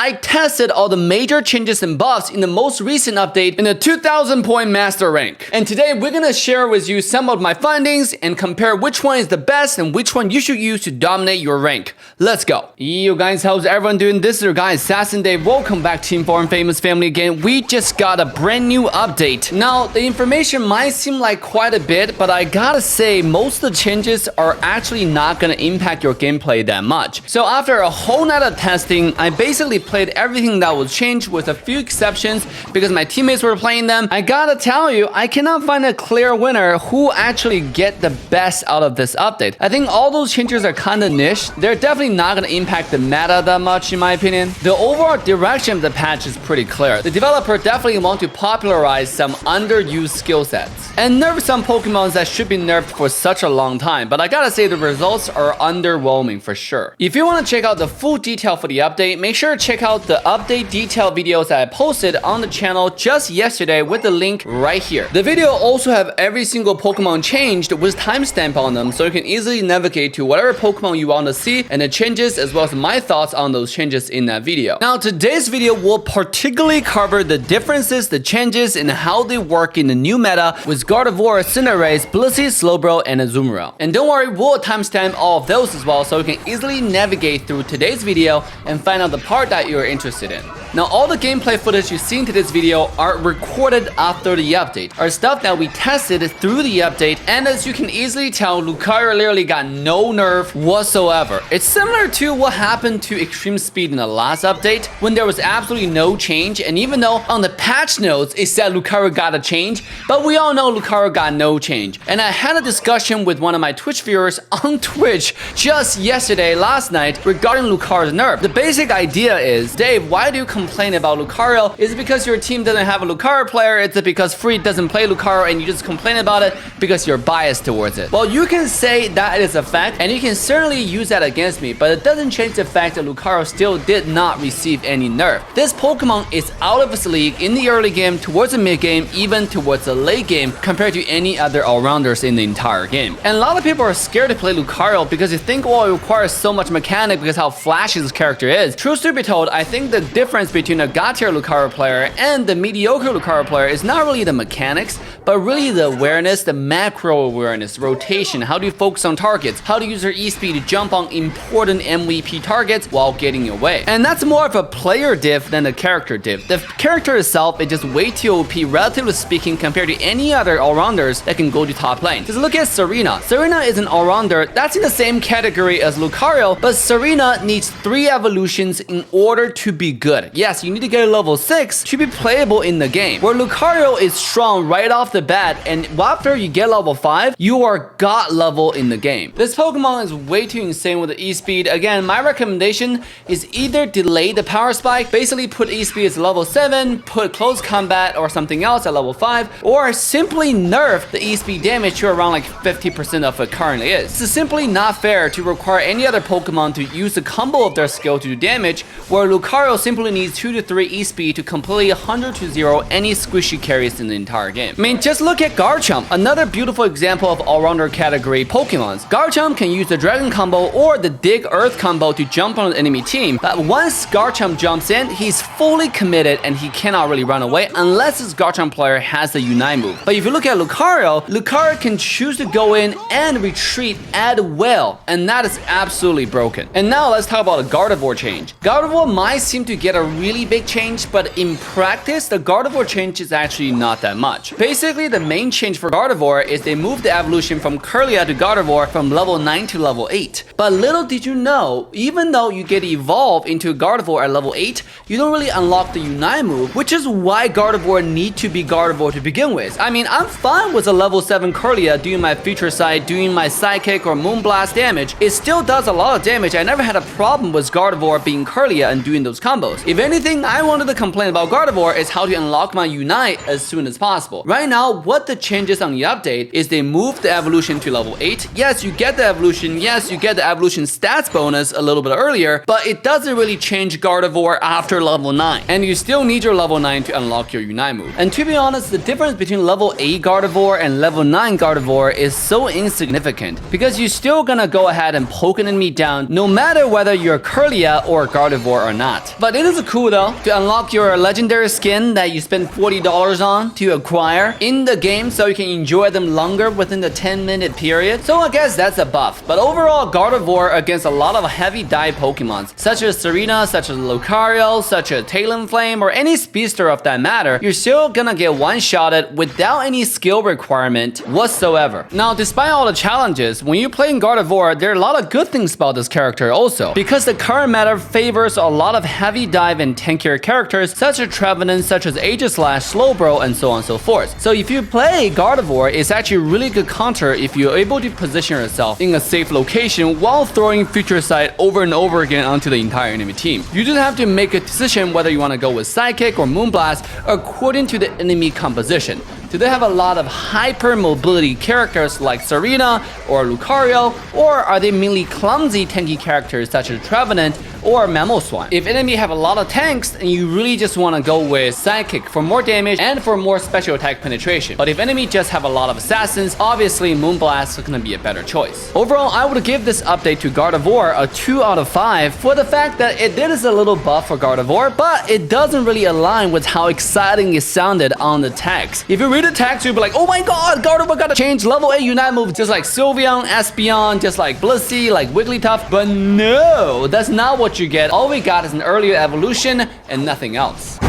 I tested all the major changes and buffs in the most recent update in the 2000 point master rank. And today we're gonna share with you some of my findings and compare which one is the best and which one you should use to dominate your rank. Let's go. Yo guys, how's everyone doing? This is your guy Assassin Dave. Welcome back to Team 4 and Famous Family again. We just got a brand new update. Now, the information might seem like quite a bit, but I gotta say most of the changes are actually not gonna impact your gameplay that much. So after a whole night of testing, I basically played everything that was changed with a few exceptions because my teammates were playing them. I gotta tell you, I cannot find a clear winner who actually get the best out of this update. I think all those changes are kind of niche. They're definitely not gonna impact the meta that much in my opinion. The overall direction of the patch is pretty clear. The developer definitely want to popularize some underused skill sets and nerf some Pokemons that should be nerfed for such a long time, but I gotta say the results are underwhelming for sure. If you want to check out the full detail for the update, make sure to check out the update detail videos that I posted on the channel just yesterday with the link right here. The video also have every single Pokemon changed with timestamp on them, so you can easily navigate to whatever Pokemon you want to see and the changes as well as my thoughts on those changes in that video. Now today's video will particularly cover the differences, the changes, and how they work in the new meta with Gardevoir, Cinderace, Blissey, Slowbro, and Azumarill. And don't worry, we'll timestamp all of those as well so you can easily navigate through today's video and find out the part that you're interested in. Now all the gameplay footage you see in today's video are recorded after the update, are stuff that we tested through the update, and as you can easily tell, Lucario literally got no nerf whatsoever. It's similar to what happened to Extreme Speed in the last update when there was absolutely no change, and even though on the patch notes it said Lucario got a change, but we all know Lucario got no change. And I had a discussion with one of my Twitch viewers on Twitch just yesterday, last night, regarding Lucario's nerf. The basic idea is, Dave, why do you complain about Lucario? Is it because your team doesn't have a Lucario player? Is it because Free doesn't play Lucario and you just complain about it because you're biased towards it? Well, you can say that is a fact and you can certainly use that against me, but it doesn't change the fact that Lucario still did not receive any nerf. This Pokemon is out of its league in the early game, towards the mid game, even towards the late game compared to any other all-rounders in the entire game. And a lot of people are scared to play Lucario because they think, well, it requires so much mechanic because how flashy this character is. Truth to be told, I think the difference between a God tier Lucario player and the mediocre Lucario player is not really the mechanics, but really the awareness, the macro awareness, rotation, how do you focus on targets, how to use your E-speed to jump on important MVP targets while getting away. And that's more of a player diff than a character diff. The character itself is just way too OP, relatively speaking, compared to any other all-rounders that can go to top lane. Just look at Serena. Serena is an all-rounder that's in the same category as Lucario, but Serena needs 3 evolutions in order to be good. Yes, you need to get a level 6 to be playable in the game, where Lucario is strong right off the bat, and after you get level 5, you are god level in the game. This Pokemon is way too insane with the E-speed. Again, my recommendation is either delay the power spike, basically put E-speed as level 7, put close combat or something else at level 5, or simply nerf the E-speed damage to around like 50% of it currently is. This is simply not fair to require any other Pokemon to use the combo of their skill to do damage, where Lucario simply needs 2 to 3 E-speed to completely 100 to 0 any squishy carries in the entire game. I mean, just look at Garchomp, another beautiful example of all-rounder category Pokemons. Garchomp can use the Dragon combo or the Dig Earth combo to jump on an enemy team, but once Garchomp jumps in, he's fully committed and he cannot really run away unless his Garchomp player has the Unite move. But if you look at Lucario, Lucario can choose to go in and retreat at will, and that is absolutely broken. And now let's talk about a Gardevoir change. Gardevoir might seem to get a really big change, but in practice, the Gardevoir change is actually not that much. Basically, the main change for Gardevoir is they moved the evolution from Kirlia to Gardevoir from level 9 to level 8. But little did you know, even though you get evolved into Gardevoir at level 8, you don't really unlock the Unite move, which is why Gardevoir need to be Gardevoir to begin with. I mean, I'm fine with a level 7 Kirlia doing my Future Sight, doing my Psychic or Moonblast damage. It still does a lot of damage. I never had a problem with Gardevoir being Kirlia and doing those combos. If anything, I wanted to complain about Gardevoir is how to unlock my Unite as soon as possible. Right now, what the changes on the update is they moved the evolution to level 8. Yes, you get the evolution. Yes, you get the evolution stats bonus a little bit earlier, but it doesn't really change Gardevoir after level 9. And you still need your level 9 to unlock your Unite move. And to be honest, the difference between level 8 Gardevoir and level 9 Gardevoir is so insignificant because you're still gonna go ahead and poke an enemy down no matter whether you're Kirlia or Gardevoir or not. But it is cool though to unlock your legendary skin that you spend $40 on to acquire in the game so you can enjoy them longer within the 10-minute period. So I guess that's a buff. But overall, Gardevoir against a lot of heavy dive Pokemons, such as Serena, such as Lucario, such as Talonflame, or any speedster of that matter, you're still gonna get one-shotted without any skill requirement whatsoever. Now, despite all the challenges, when you're playing Gardevoir, there are a lot of good things about this character also, because the current meta favors a lot of heavy dive and tankier characters such as Trevenant, such as Aegislash, Slowbro, and so on and so forth. So if you play Gardevoir, it's actually a really good counter if you're able to position yourself in a safe location while throwing Future Sight over and over again onto the entire enemy team. You just have to make a decision whether you want to go with Psychic or Moonblast according to the enemy composition. Do they have a lot of hyper mobility characters like Serena or Lucario, or are they mainly clumsy tanky characters such as Trevenant or Mamoswine? If enemy have a lot of tanks, and you really just want to go with Psychic for more damage and for more special attack penetration. But if enemy just have a lot of assassins, obviously Moonblast is going to be a better choice. Overall, I would give this update to Gardevoir a 2 out of 5 for the fact that it is a little buff for Gardevoir, but it doesn't really align with how exciting it sounded on the text. If you read the text, you'll be like, oh my god, Gardevoir gotta change level 8 Unite move just like Sylveon, Espeon, just like Blissey, like Wigglytuff. But no, that's not what you get. All we got is an earlier evolution and nothing else.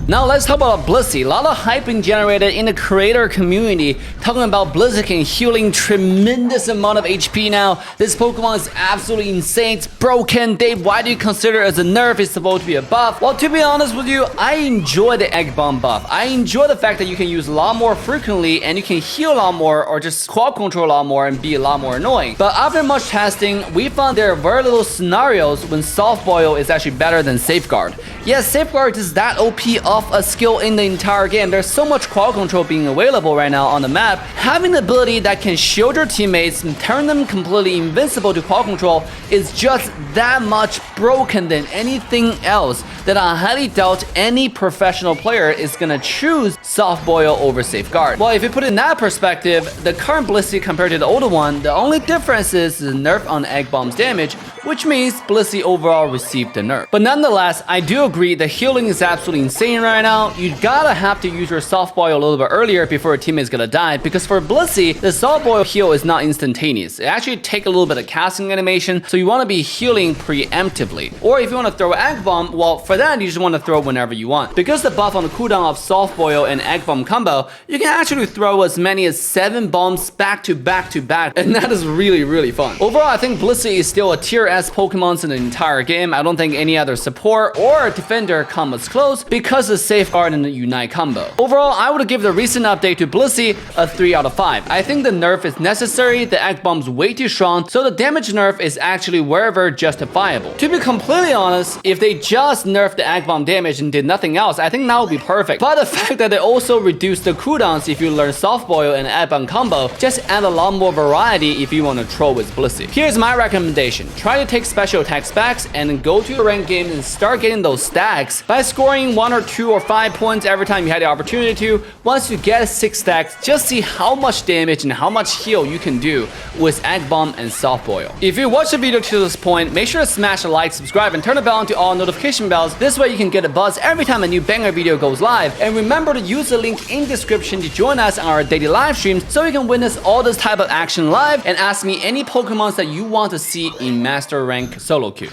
Now let's talk about Blissey. A lot of hype being generated in the creator community talking about Blissey can healing tremendous amount of HP now. This Pokemon is absolutely insane. It's broken. Dave, why do you consider it as a nerf? It's supposed to be a buff. Well, to be honest with you, I enjoy the Egg Bomb buff. I enjoy the fact that you can use a lot more frequently and you can heal a lot more or just quad control a lot more and be a lot more annoying. But after much testing, we found there are very little scenarios when Soft Boil is actually better than Safeguard. Yes, Safeguard is that OP of a skill in the entire game. There's so much quad control being available right now on the map. Having the ability that can shield your teammates and turn them completely invincible to quad control is just that much broken than anything else that I highly doubt any professional player is gonna choose Soft Boil over Safeguard. Well, if you put it in that perspective, the current Blissey compared to the older one, the only difference is the nerf on Egg Bomb's damage, which means Blissey overall received the nerf. But nonetheless, I do agree the healing is absolutely insane right now. You gotta have to use your Soft Boil a little bit earlier before your teammate's gonna die, because for Blissey, the Soft Boil heal is not instantaneous. It actually takes a little bit of casting animation, so you want to be healing preemptively. Or if you want to throw Egg Bomb, well, for that you just want to throw whenever you want. Because the buff on the cooldown of Soft Boil and Egg Bomb combo, you can actually throw as many as 7 bombs back to back to back, and that is really, really fun. Overall, I think Blissey is still a tier S Pokemon in the entire game. I don't think any other support or defender comes close because of Safeguard and the Unite combo. Overall, I would give the recent update to Blissey a 3 out of 5. I think the nerf is necessary, the Egg Bomb's way too strong, so the damage nerf is actually wherever justifiable. To be completely honest, if they just nerfed the Egg Bomb damage and did nothing else, I think that would be perfect. But the fact that they also reduced the cooldowns if you learn Soft Boil and Egg Bomb combo just add a lot more variety if you want to troll with Blissey. Here's my recommendation. Try to take special attack stacks and go to your ranked games and start getting those stacks by scoring 1 or 2 or 5 points every time you had the opportunity to. Once you get 6 stacks, just see how much damage and how much heal you can do with Egg Bomb and Soft Boil. If you watched the video to this point, make sure to smash a like, subscribe, and turn the bell on to all notification bells. This way you can get a buzz every time a new banger video goes live. And remember to use the link in description to join us on our daily live streams so you can witness all this type of action live and ask me any Pokemons that you want to see in Master Rank solo queue.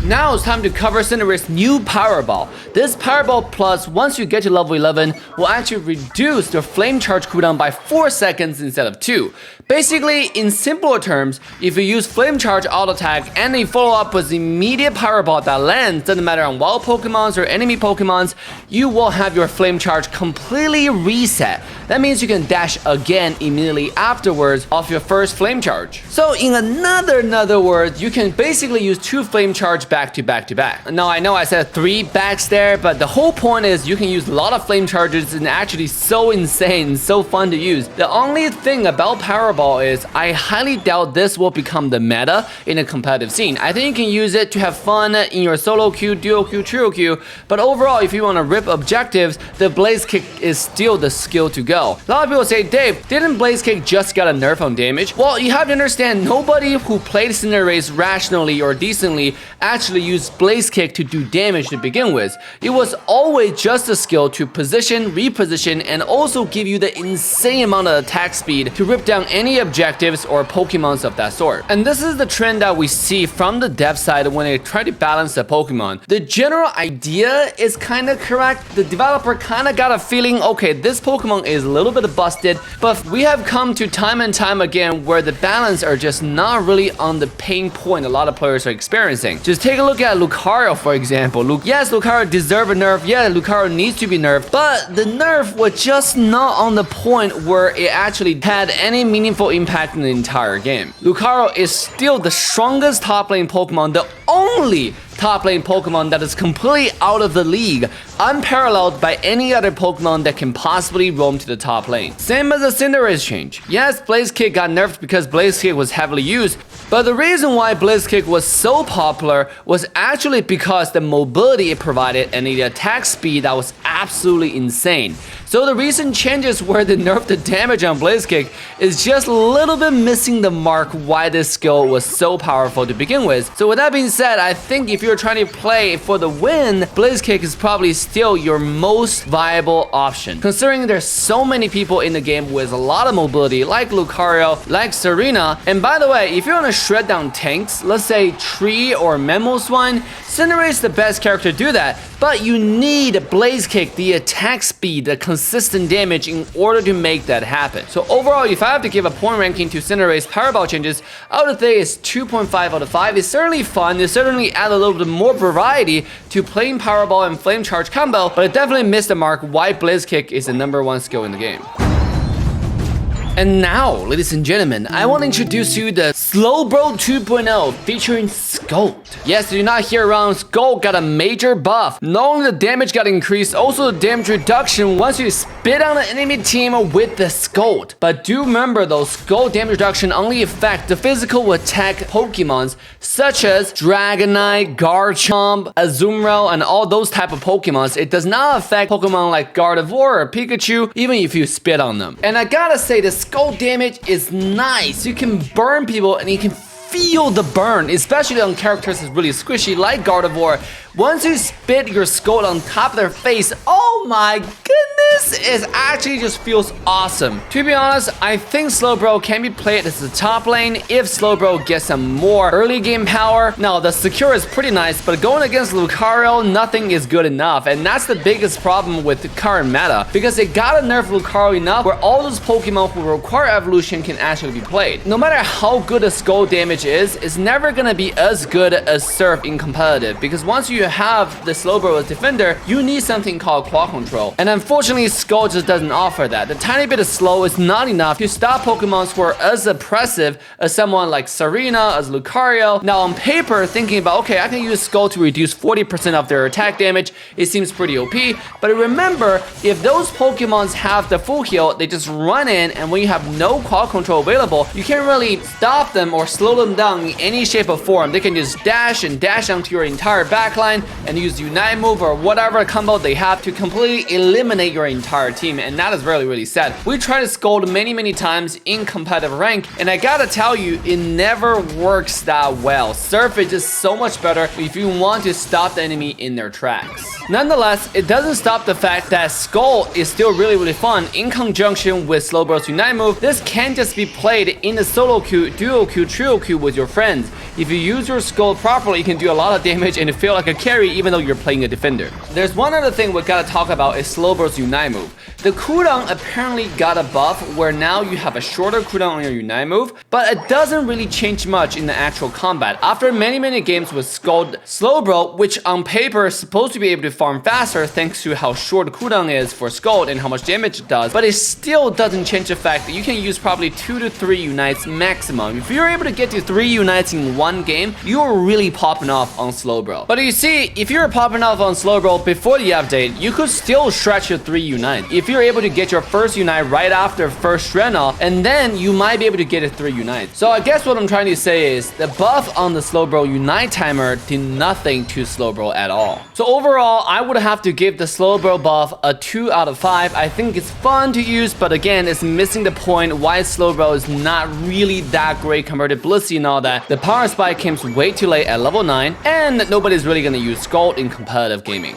Now it's time to cover Cinderace's new Powerball. This Powerball Plus, once you get to level 11, will actually reduce the Flame Charge cooldown by 4 seconds instead of 2. Basically, in simpler terms, if you use Flame Charge auto attack and then follow up with immediate Powerball that lands, doesn't matter on wild Pokemons or enemy Pokemons, you will have your Flame Charge completely reset. That means you can dash again immediately afterwards of your first Flame Charge. So in another words, you can basically use 2 Flame Charge back to back to back. Now I know I said 3 backs there, but the whole point is you can use a lot of Flame Charges and actually so insane, so fun to use. The only thing about Powerball is I highly doubt this will become the meta in a competitive scene. I think you can use it to have fun in your solo queue, duo queue, trio queue, but overall if you want to rip objectives, the Blaze Kick is still the skill to go. A lot of people say, Dave, didn't Blaze Kick just get a nerf on damage? Well, you have to understand nobody who played Cinderace rationally or decently actually actually use Blaze Kick to do damage to begin with. It was always just a skill to position, reposition, and also give you the insane amount of attack speed to rip down any objectives or Pokemons of that sort. And this is the trend that we see from the dev side when they try to balance the Pokemon. The general idea is kind of correct. The developer kind of got a feeling, okay, this Pokemon is a little bit busted, but we have come to time and time again where the balance are just not really on the pain point a lot of players are experiencing. Just take a look at Lucario, for example. Yes, Lucario deserves a nerf. Yeah, Lucario needs to be nerfed, but the nerf was just not on the point where it actually had any meaningful impact in the entire game. Lucario is still the strongest top lane Pokemon, the only top lane Pokemon that is completely out of the league, unparalleled by any other Pokemon that can possibly roam to the top lane. Same as the Cinderace change. Yes, Blaze Kick got nerfed because Blaze Kick was heavily used, but the reason why Blaze Kick was so popular was actually because the mobility it provided and the attack speed that was absolutely insane. So the recent changes where they nerfed the damage on Blaze Kick is just a little bit missing the mark why this skill was so powerful to begin with. So with that being said, I think if you're trying to play for the win, Blaze Kick is probably still your most viable option. Considering there's so many people in the game with a lot of mobility, like Lucario, like Serena. And by the way, if you want to shred down tanks, let's say Tree or Mamoswine, Cinderace is the best character to do that. But you need Blaze Kick, the attack speed, the consistent damage in order to make that happen. So overall, if I have to give a point ranking to Cinderace Power Ball changes, I would say it's 2.5 out of 5. It's certainly fun. It certainly adds a little bit more variety to playing Power Ball and Flame Charge combo, but it definitely missed the mark why Blaze Kick is the #1 skill in the game. And now, ladies and gentlemen, I want to introduce you the Slowbro 2.0 featuring Scold. Yes, you're not here around, Scold got a major buff. Not only the damage got increased, also the damage reduction once you spit on the enemy team with the Scold. But do remember though, Scold damage reduction only affects the physical attack Pokemons such as Dragonite, Garchomp, Azumarill, and all those type of Pokemons. It does not affect Pokemon like Gardevoir or Pikachu, even if you spit on them. And I gotta say, the Scold damage is nice. You can burn people and you can feel the burn, especially on characters that's really squishy like Gardevoir. Once you spit your Scold on top of their face, oh my goodness, it actually just feels awesome. To be honest, I think Slowbro can be played as the top lane if Slowbro gets some more early game power. Now, the secure is pretty nice, but going against Lucario, nothing is good enough. And that's the biggest problem with the current meta, because they gotta nerf Lucario enough where all those Pokemon who require evolution can actually be played. No matter how good a Scold damage is, it's never gonna be as good as Surf in competitive, because once you have the Slowbro as defender, you need something called claw control. And unfortunately, Scold just doesn't offer that. The tiny bit of slow is not enough to stop Pokemons who are as oppressive as someone like Serena, as Lucario. Now on paper, thinking about, okay, I can use Scold to reduce 40% of their attack damage, it seems pretty OP. But remember, if those Pokemons have the full heal, they just run in, and when you have no claw control available, you can't really stop them or slow them down in any shape or form. They can just dash and dash onto your entire backline and use Unite move or whatever combo they have to completely eliminate your entire team, and that is really, really sad. We tried to Scold many times in competitive rank, and I gotta tell you, it never works that well. Surf is just so much better if you want to stop the enemy in their tracks. Nonetheless, it doesn't stop the fact that Scold is still really fun in conjunction with Slowbro's Unite move. This can just be played in the solo queue, duo queue, trio queue with your friends. If you use your Scold properly, you can do a lot of damage and feel like a carry even though you're playing a defender. There's one other thing we gotta talk about is Slowbro's Unite move. The cooldown apparently got a buff where now you have a shorter cooldown on your Unite move, but it doesn't really change much in the actual combat. After many games with Scold, Slowbro, which on paper is supposed to be able to farm faster thanks to how short the cooldown is for Scold and how much damage it does, but it still doesn't change the fact that you can use probably 2 to 3 Unites maximum. If you're able to get to 3 Unites in one game, you're really popping off on Slowbro. But you see, if you're popping off on Slowbro before the update, you could still stretch your 3 Unites. If you're able to get your first Unite right after first Strenal, and then you might be able to get a 3 Unites. So I guess what I'm trying to say is the buff on the Slowbro Unite timer did nothing to Slowbro at all. So overall, I would have to give the Slowbro buff a 2 out of 5. I think it's fun to use, but again, it's missing the point why Slowbro is not really that great compared to Blissey and all that. The power Spike came way too late at level 9, and nobody's really gonna use Scald in competitive gaming.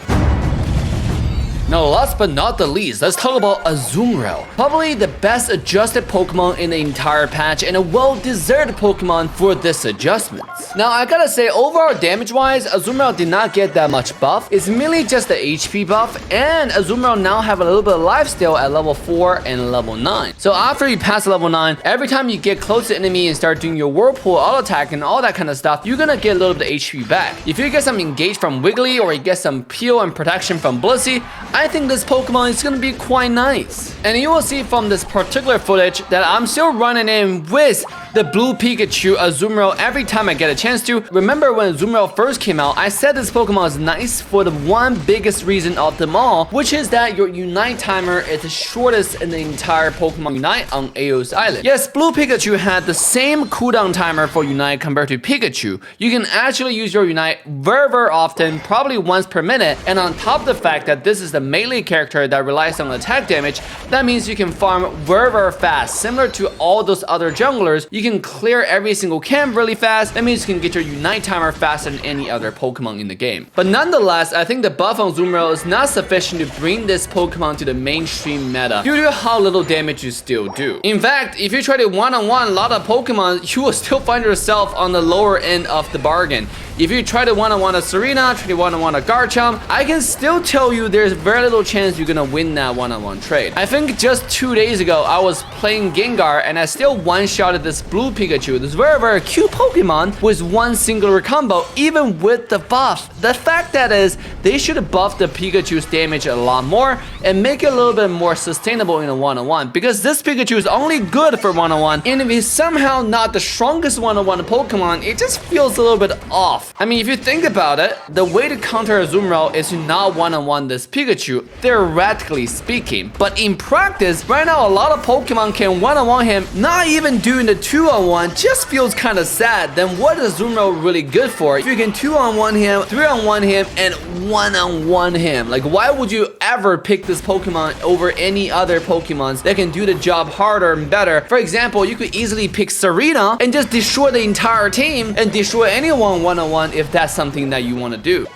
Now last but not the least, let's talk about Azumarill. Probably the best adjusted Pokemon in the entire patch and a well-deserved Pokemon for this adjustment. Now I gotta say, overall damage wise, Azumarill did not get that much buff. It's merely just the HP buff, and Azumarill now have a little bit of lifesteal at level 4 and level 9. So after you pass level 9, every time you get close to enemy and start doing your Whirlpool, auto attack, and all that kind of stuff, you're gonna get a little bit of HP back. If you get some engage from Wiggly or you get some peel and protection from Blissey, I think this Pokemon is gonna be quite nice. And you will see from this particular footage that I'm still running in with the blue Pikachu Azumarill every time I get a chance to. Remember when Azumarill first came out, I said this Pokemon is nice for the one biggest reason of them all, which is that your Unite timer is the shortest in the entire Pokemon Unite on Ao's Island. Yes, blue Pikachu had the same cooldown timer for Unite compared to Pikachu. You can actually use your Unite very often, probably once per minute, and on top of the fact that this is the melee character that relies on attack damage, that means you can farm very fast. Similar to all those other junglers, you can clear every single camp really fast. That means you can get your Unite timer faster than any other Pokemon in the game. But nonetheless, I think the buff on Azumarill is not sufficient to bring this Pokemon to the mainstream meta due to how little damage you still do. In fact, if you try to one-on-one a lot of Pokemon, you will still find yourself on the lower end of the bargain. If you try to one-on-one a Serena, try to one-on-one a Garchomp, I can still tell you there's very little chance you're gonna win that one-on-one trade. I think just 2 days ago, I was playing Gengar and I still one-shotted this blue Pikachu, this very cute Pokemon, with one singular combo, even with the buff. The fact that is, they should have buffed the Pikachu's damage a lot more and make it a little bit more sustainable in a one-on-one, because this Pikachu is only good for one-on-one, and if he's somehow not the strongest one-on-one Pokemon, it just feels a little bit off. I mean, if you think about it, the way to counter Azumarill is to not one-on-one this Pikachu, theoretically speaking. But in practice, right now a lot of Pokemon can one-on-one him, not even doing the 2-on-1, just feels kind of sad. Then what is Azumarill really good for? If you can 2-on-1 him, 3-on-1 him, and 1-on-1 him. Like, why would you ever pick this Pokemon over any other Pokemons that can do the job harder and better? For example, you could easily pick Serena and just destroy the entire team and destroy anyone one-on-one if that's something that you want to do.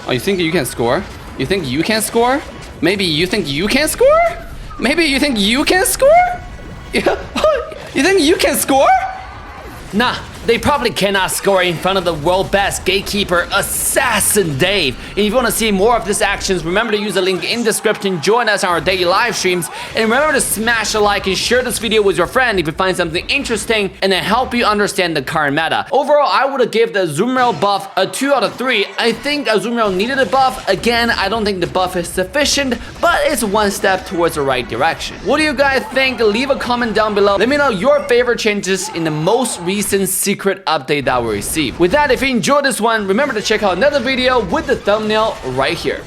Oh, you think you can score? You think you can score? Maybe you think you can score? Maybe you think you can score? Yeah. You think you can score? Nah, they probably cannot score in front of the world best gatekeeper, Assassin Dave. And if you want to see more of these actions, remember to use the link in description, join us on our daily live streams, and remember to smash a like and share this video with your friend if you find something interesting and then help you understand the current meta. Overall, I would have given the Azumarill buff a 2 out of 3. I think Azumarill needed a buff. Again, I don't think the buff is sufficient, but it's one step towards the right direction. What do you guys think? Leave a comment down below. Let me know your favorite changes in the most recent secret update that we received. With that, if you enjoyed this one, remember to check out another video with the thumbnail right here.